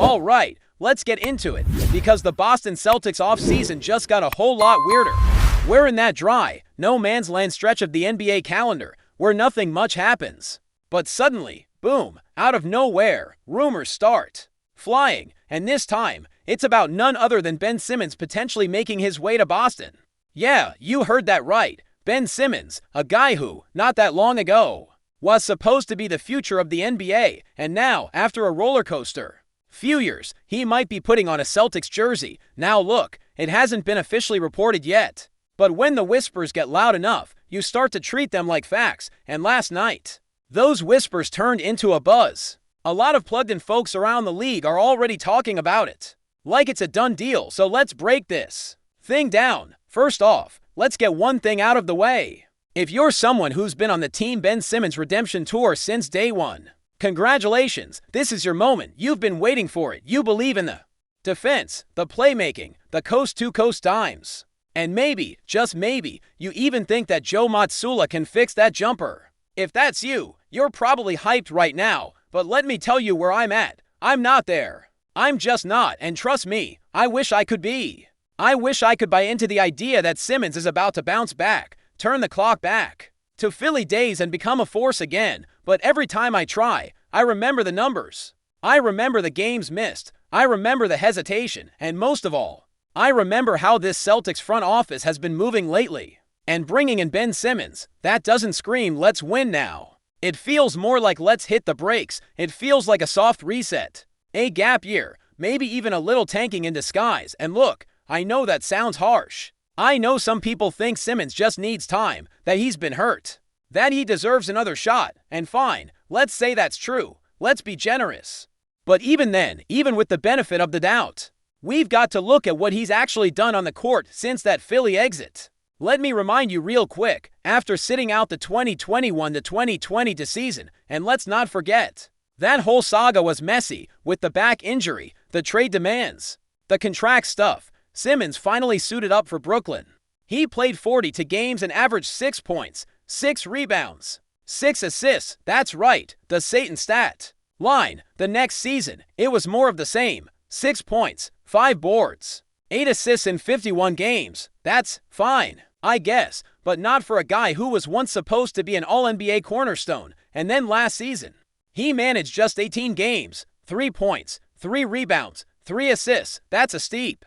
All right, let's get into it, because the Boston Celtics offseason just got a whole lot weirder. We're in that dry, no man's land stretch of the NBA calendar, where nothing much happens. But suddenly, boom, out of nowhere, rumors start flying, and this time, it's about none other than Ben Simmons potentially making his way to Boston. Yeah, you heard that right. Ben Simmons, a guy who, not that long ago, was supposed to be the future of the NBA, and now, after a roller coaster few years, he might be putting on a Celtics jersey. Now look, it hasn't been officially reported yet. But when the whispers get loud enough, you start to treat them like facts, and last night, those whispers turned into a buzz. A lot of plugged-in folks around the league are already talking about it, like it's a done deal, so let's break this thing down. First off, let's get one thing out of the way. If you're someone who's been on the Team Ben Simmons redemption tour since day one, congratulations, this is your moment. You've been waiting for it. You believe in the defense, the playmaking, the coast-to-coast dimes. And maybe, just maybe, you even think that Joe Mazzulla can fix that jumper. If that's you, you're probably hyped right now, but let me tell you where I'm at. I'm not there. I'm just not, and trust me, I wish I could be. I wish I could buy into the idea that Simmons is about to bounce back, turn the clock back to Philly days and become a force again, but every time I try, I remember the numbers. I remember the games missed. I remember the hesitation, and most of all, I remember how this Celtics front office has been moving lately. And bringing in Ben Simmons, that doesn't scream let's win now. It feels more like let's hit the brakes. It feels like a soft reset, a gap year, maybe even a little tanking in disguise. And look, I know that sounds harsh. I know some people think Simmons just needs time, that he's been hurt, that he deserves another shot, and fine, let's say that's true. Let's be generous. But even then, even with the benefit of the doubt, we've got to look at what he's actually done on the court since that Philly exit. Let me remind you real quick, after sitting out the 2021-2020 season, and let's not forget, that whole saga was messy, with the back injury, the trade demands, the contract stuff. Simmons finally suited up for Brooklyn. He played 42 games and averaged 6 points, 6 rebounds, 6 assists. That's right, the Satan stat line. The next season, it was more of the same. 6 points, 5 boards, 8 assists in 51 games. That's fine, I guess, but not for a guy who was once supposed to be an All-NBA cornerstone. And then last season, he managed just 18 games, 3 points, 3 rebounds, 3 assists. That's a steep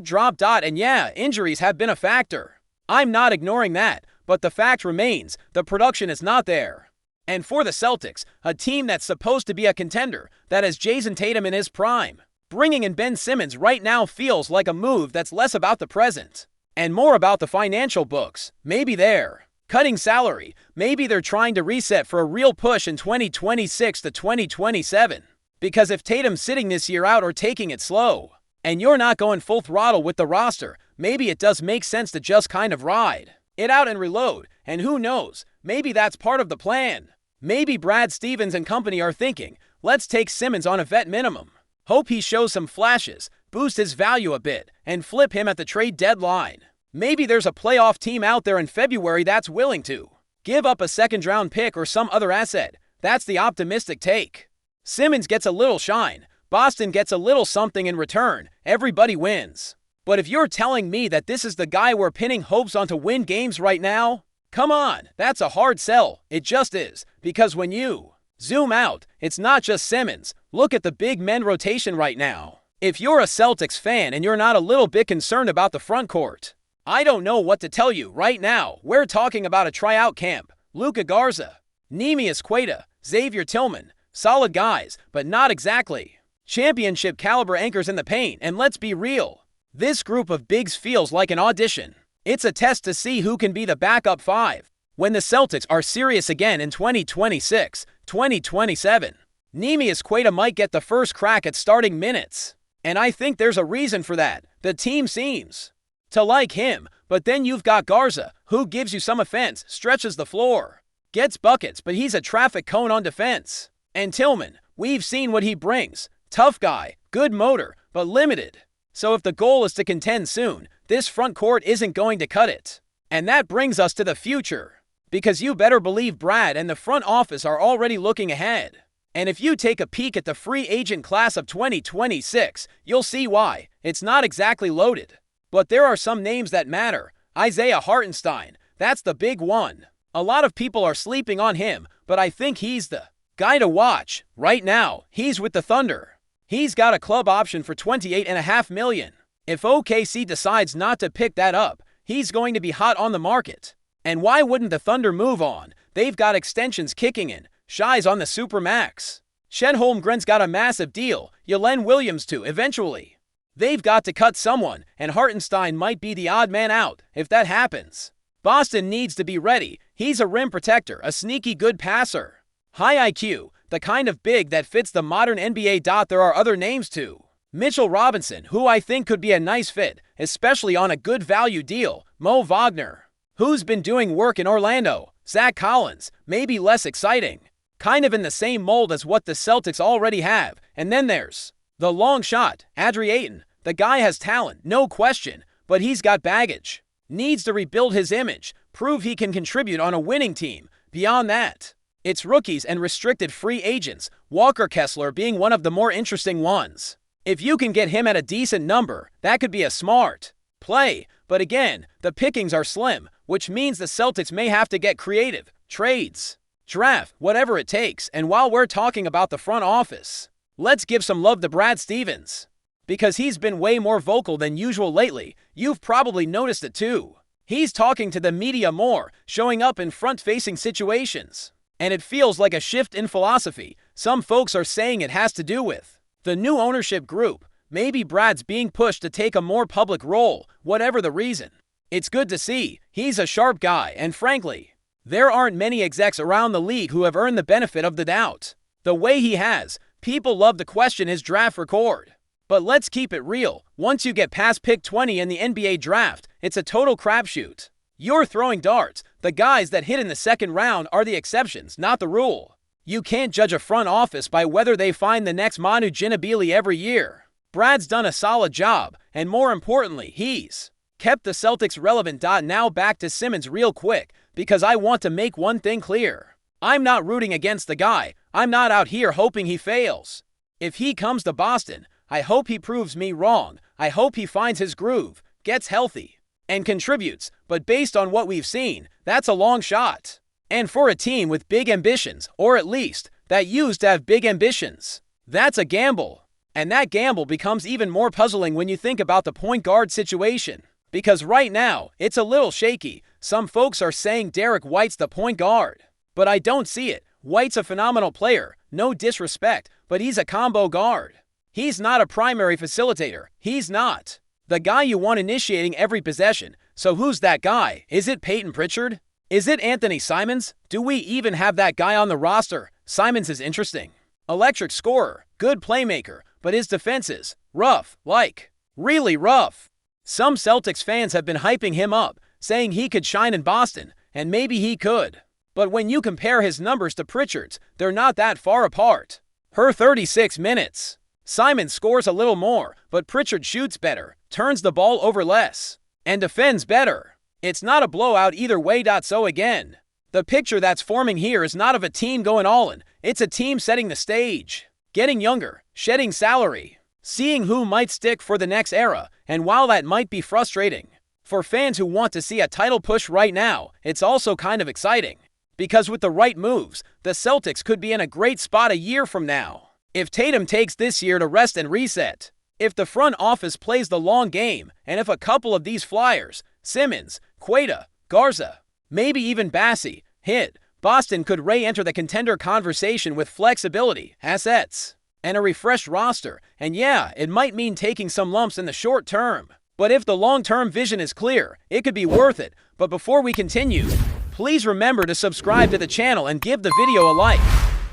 drop. And yeah, injuries have been a factor. I'm not ignoring that, but the fact remains, the production is not there. And for the Celtics, a team that's supposed to be a contender, that has Jason Tatum in his prime, bringing in Ben Simmons right now feels like a move that's less about the present and more about the financial books. Maybe they're cutting salary. Maybe they're trying to reset for a real push in 2026 to 2027. Because if Tatum's sitting this year out or taking it slow, and you're not going full throttle with the roster, maybe it does make sense to just kind of ride it out and reload. And who knows, maybe that's part of the plan. Maybe Brad Stevens and company are thinking, let's take Simmons on a vet minimum. Hope he shows some flashes, boost his value a bit, and flip him at the trade deadline. Maybe there's a playoff team out there in February that's willing to give up a second-round pick or some other asset. That's the optimistic take. Simmons gets a little shine. Boston gets a little something in return. Everybody wins. But if you're telling me that this is the guy we're pinning hopes on to win games right now, come on, that's a hard sell. It just is. Because when you zoom out, it's not just Simmons. Look at the big men rotation right now. If you're a Celtics fan and you're not a little bit concerned about the front court, I don't know what to tell you right now. We're talking about a tryout camp. Luka Garza, Neemias Queta, Xavier Tillman, solid guys, but not exactly championship caliber anchors in the paint. And let's be real, this group of bigs feels like an audition. It's a test to see who can be the backup 5 when the Celtics are serious again in 2026, 2027. Neemias Queta might get the first crack at starting minutes, and I think there's a reason for that. The team seems to like him, but then you've got Garza, who gives you some offense, stretches the floor, gets buckets, but he's a traffic cone on defense. And Tillman, we've seen what he brings. Tough guy, good motor, but limited. So if the goal is to contend soon, this front court isn't going to cut it. And that brings us to the future, because you better believe Brad and the front office are already looking ahead. And if you take a peek at the free agent class of 2026, you'll see why. It's not exactly loaded. But there are some names that matter. Isaiah Hartenstein, that's the big one. A lot of people are sleeping on him, but I think he's the guy to watch. Right now, he's with the Thunder. He's got a club option for $28.5 million. If OKC decides not to pick that up, he's going to be hot on the market. And why wouldn't the Thunder move on? They've got extensions kicking in. Shai's on the Supermax. Chet Holmgren's got a massive deal. Jalen Williams too, eventually. They've got to cut someone, and Hartenstein might be the odd man out if that happens. Boston needs to be ready. He's a rim protector, a sneaky good passer. High IQ, the kind of big that fits the modern NBA. There are other names too. Mitchell Robinson, who I think could be a nice fit, especially on a good value deal. Mo Wagner, who's been doing work in Orlando. Zach Collins, maybe less exciting. Kind of in the same mold as what the Celtics already have. And then there's the long shot, Adri Ayton. The guy has talent, no question, but he's got baggage. Needs to rebuild his image, prove he can contribute on a winning team. Beyond that, it's rookies and restricted free agents, Walker Kessler being one of the more interesting ones. If you can get him at a decent number, that could be a smart play. But again, the pickings are slim, which means the Celtics may have to get creative. Trades, draft, whatever it takes. And while we're talking about the front office, let's give some love to Brad Stevens. Because he's been way more vocal than usual lately. You've probably noticed it too. He's talking to the media more, showing up in front-facing situations. And it feels like a shift in philosophy. Some folks are saying it has to do with the new ownership group. Maybe Brad's being pushed to take a more public role, whatever the reason. It's good to see. He's a sharp guy, and frankly, there aren't many execs around the league who have earned the benefit of the doubt the way he has. People love to question his draft record. But let's keep it real. Once you get past pick 20 in the NBA draft, it's a total crapshoot. You're throwing darts. The guys that hit in the second round are the exceptions, not the rule. You can't judge a front office by whether they find the next Manu Ginobili every year. Brad's done a solid job, and more importantly, he's kept the Celtics relevant. Now back to Simmons real quick, because I want to make one thing clear. I'm not rooting against the guy. I'm not out here hoping he fails. If he comes to Boston, I hope he proves me wrong. I hope he finds his groove, gets healthy, and contributes. But based on what we've seen, that's a long shot. And for a team with big ambitions, or at least that used to have big ambitions, that's a gamble. And that gamble becomes even more puzzling when you think about the point guard situation. Because right now, it's a little shaky. Some folks are saying Derek White's the point guard. But I don't see it. White's a phenomenal player, no disrespect, but he's a combo guard. He's not a primary facilitator. He's not the guy you want initiating every possession. So who's that guy? Is it Peyton Pritchard? Is it Anthony Simons? Do we even have that guy on the roster? Simons is interesting. Electric scorer, good playmaker, but his defense is rough, like really rough. Some Celtics fans have been hyping him up, saying he could shine in Boston, and maybe he could. But when you compare his numbers to Pritchard's, they're not that far apart. Per 36 minutes. Simon scores a little more, but Pritchard shoots better, turns the ball over less, and defends better. It's not a blowout either way. So again, the picture that's forming here is not of a team going all in. It's a team setting the stage, getting younger, shedding salary, seeing who might stick for the next era. And while that might be frustrating for fans who want to see a title push right now, it's also kind of exciting. Because with the right moves, the Celtics could be in a great spot a year from now. If Tatum takes this year to rest and reset, if the front office plays the long game, and if a couple of these flyers, Simmons, Queta, Garza, maybe even Bassi, hit, Boston could re-enter the contender conversation with flexibility, assets, and a refreshed roster. And yeah, it might mean taking some lumps in the short term. But if the long-term vision is clear, it could be worth it. But before we continue, please remember to subscribe to the channel and give the video a like.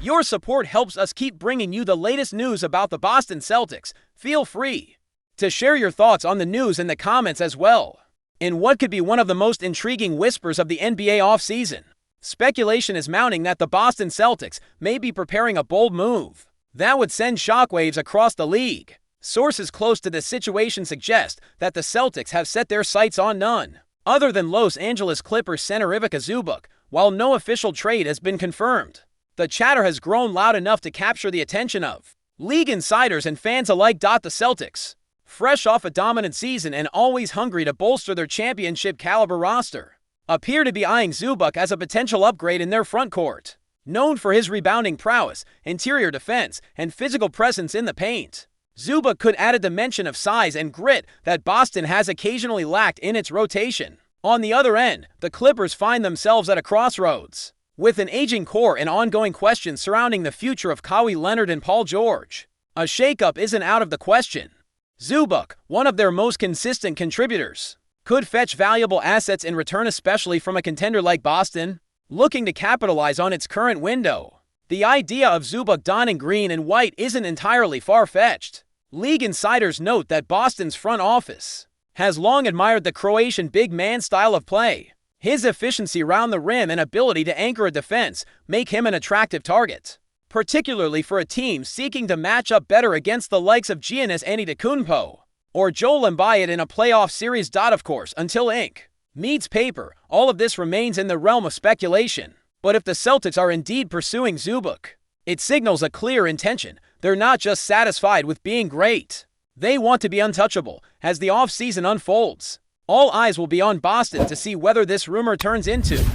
Your support helps us keep bringing you the latest news about the Boston Celtics. Feel free to share your thoughts on the news in the comments as well. In what could be one of the most intriguing whispers of the NBA offseason, speculation is mounting that the Boston Celtics may be preparing a bold move that would send shockwaves across the league. Sources close to the situation suggest that the Celtics have set their sights on none other than Los Angeles Clippers center Ivica Zubac, while no official trade has been confirmed. The chatter has grown loud enough to capture the attention of league insiders and fans alike. The Celtics, fresh off a dominant season and always hungry to bolster their championship-caliber roster, appear to be eyeing Zubac as a potential upgrade in their front court. Known for his rebounding prowess, interior defense, and physical presence in the paint, Zubac could add a dimension of size and grit that Boston has occasionally lacked in its rotation. On the other end, the Clippers find themselves at a crossroads. With an aging core and ongoing questions surrounding the future of Kawhi Leonard and Paul George, a shakeup isn't out of the question. Zubac, one of their most consistent contributors, could fetch valuable assets in return, especially from a contender like Boston, looking to capitalize on its current window. The idea of Zubac donning green and white isn't entirely far-fetched. League insiders note that Boston's front office has long admired the Croatian big man style of play. His efficiency around the rim and ability to anchor a defense make him an attractive target, particularly for a team seeking to match up better against the likes of Giannis Antetokounmpo or Joel Embiid in a playoff series. Of course, until ink meets paper, all of this remains in the realm of speculation. But if the Celtics are indeed pursuing Zubac, it signals a clear intention. They're not just satisfied with being great. They want to be untouchable as the offseason unfolds. All eyes will be on Boston to see whether this rumor turns into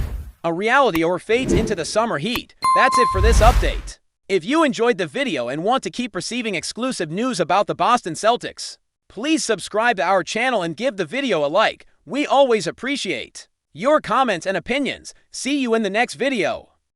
a reality or fades into the summer heat. That's it for this update. If you enjoyed the video and want to keep receiving exclusive news about the Boston Celtics, please subscribe to our channel and give the video a like. We always appreciate your comments and opinions. See you in the next video.